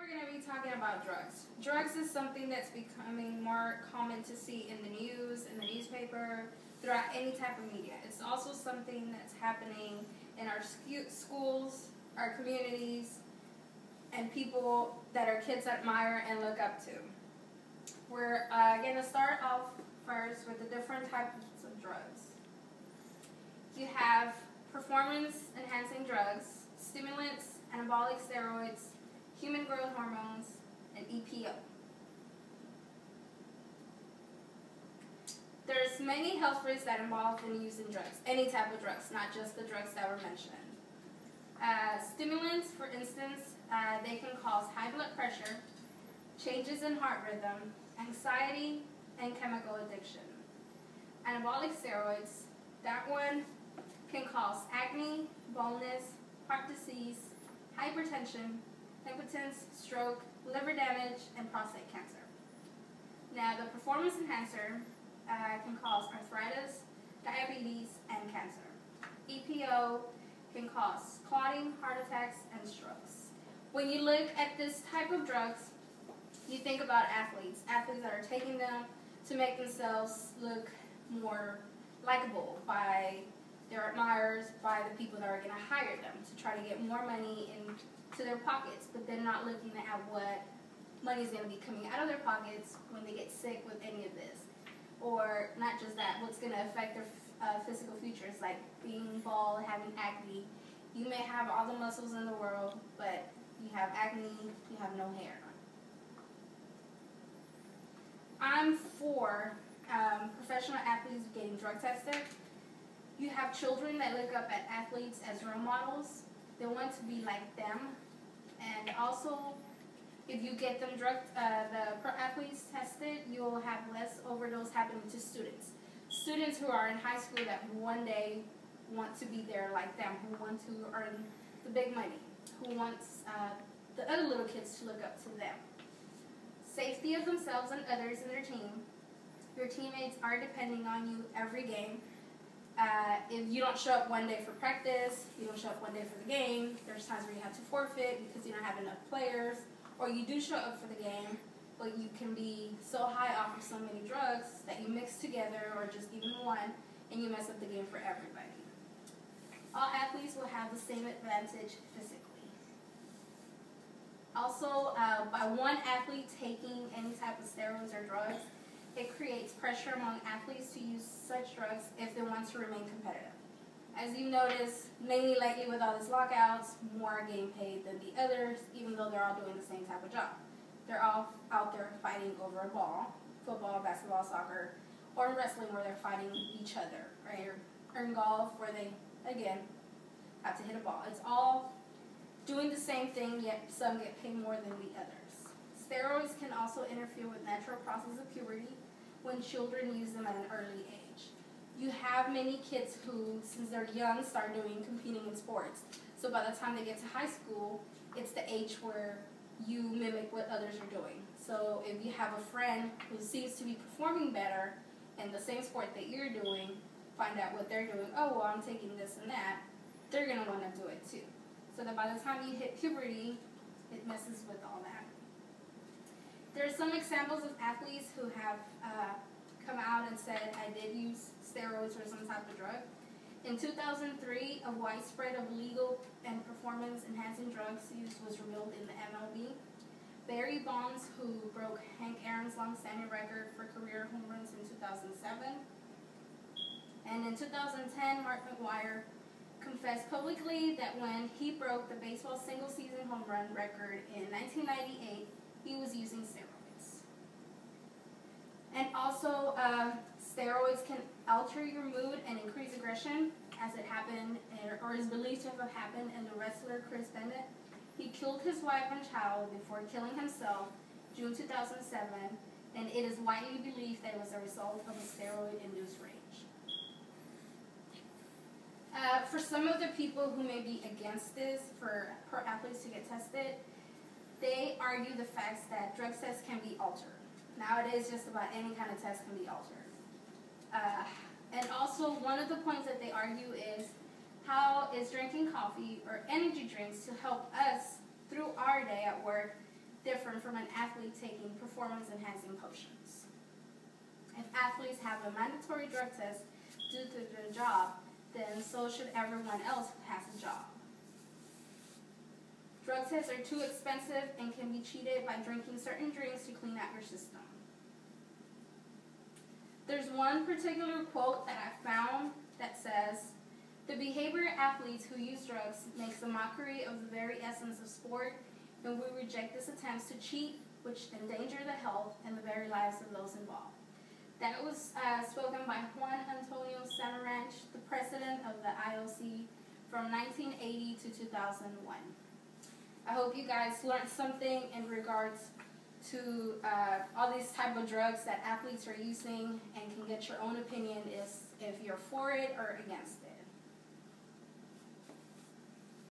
we're going to be talking about drugs. Drugs is something that's becoming more common to see in the news, in the newspaper, throughout any type of media. It's also something that's happening in our schools, our communities, and people that our kids admire and look up to. We're going to start off first with the different types of drugs. You have performance-enhancing drugs, stimulants, anabolic steroids, human growth hormones, and EPO. There's many health risks that involve in using drugs, any type of drugs, not just the drugs that were mentioned. Stimulants, for instance, they can cause high blood pressure, changes in heart rhythm, anxiety, and chemical addiction. Anabolic steroids, that one can cause acne, baldness, heart disease, hypertension, impotence, stroke, liver damage, and prostate cancer. Now, the performance enhancer can cause arthritis, diabetes, and cancer. EPO can cause clotting, heart attacks, and strokes. When you look at this type of drugs, you think about athletes that are taking them to make themselves look more likable by their admirers, by the people that are going to hire them to try to get more money into their pockets, but they're not looking at what money is going to be coming out of their pockets when they get sick with any of this. Or not just that, what's going to affect their physical features, like being bald, having acne. You may have all the muscles in the world, but you have acne, you have no hair. I'm for professional athletes getting drug tested. You have children that look up at athletes as role models. They want to be like them. And also, if you get them the pro athletes tested, you'll have less overdose happening to students. Students who are in high school that one day want to be there like them, who want to earn the big money, who wants the other little kids to look up to them. Safety of themselves and others in their team. Your teammates are depending on you every game. If you don't show up one day for practice, you don't show up one day for the game, there's times where you have to forfeit because you don't have enough players, or you do show up for the game, but you can be so high off of so many drugs that you mix together, or just even one, and you mess up the game for everybody. All athletes will have the same advantage physically. Also, by one athlete taking any type of steroids or drugs, it creates pressure among athletes to use such drugs if they want to remain competitive. As you notice, mainly lately with all these lockouts, more are getting paid than the others, even though they're all doing the same type of job. They're all out there fighting over a ball, football, basketball, soccer, or in wrestling where they're fighting each other, right? Or in golf where they, again, have to hit a ball. It's all doing the same thing, yet some get paid more than the others. Steroids can also interfere with natural process of puberty when children use them at an early age. You have many kids who, since they're young, start competing in sports. So by the time they get to high school, it's the age where you mimic what others are doing. So if you have a friend who seems to be performing better in the same sport that you're doing, find out what they're doing. Oh, well, I'm taking this and that. They're going to want to do it too. So that by the time you hit puberty, it messes with all that. There are some examples of athletes who have come out and said, I did use steroids or some type of drug. In 2003, a widespread of legal and performance-enhancing drugs use was revealed in the MLB. Barry Bonds, who broke Hank Aaron's long-standing record for career home runs in 2007. And in 2010, Mark McGwire confessed publicly that when he broke the baseball single-season home run record in 1998, he was using steroids. And also, steroids can alter your mood and increase aggression, as it happened, or is believed to have happened in the wrestler Chris Bennett. He killed his wife and child before killing himself, June 2007, and it is widely believed that it was a result of a steroid-induced rage. For some of the people who may be against this, for pro athletes to get tested, they argue the facts that drug tests can be altered. Nowadays, just about any kind of test can be altered. And also, one of the points that they argue is, how is drinking coffee or energy drinks to help us through our day at work different from an athlete taking performance-enhancing potions. If athletes have a mandatory drug test due to their job, then so should everyone else who has a job. Drug tests are too expensive and can be cheated by drinking certain drinks to clean out your system. There's one particular quote that I found that says, "The behavior of athletes who use drugs makes a mockery of the very essence of sport, and we reject this attempts to cheat, which endanger the health and the very lives of those involved." That was spoken by Juan Antonio Samaranch, the president of the IOC from 1980 to 2001. I hope you guys learned something in regards to all these type of drugs that athletes are using, and can get your own opinion if you're for it or against it.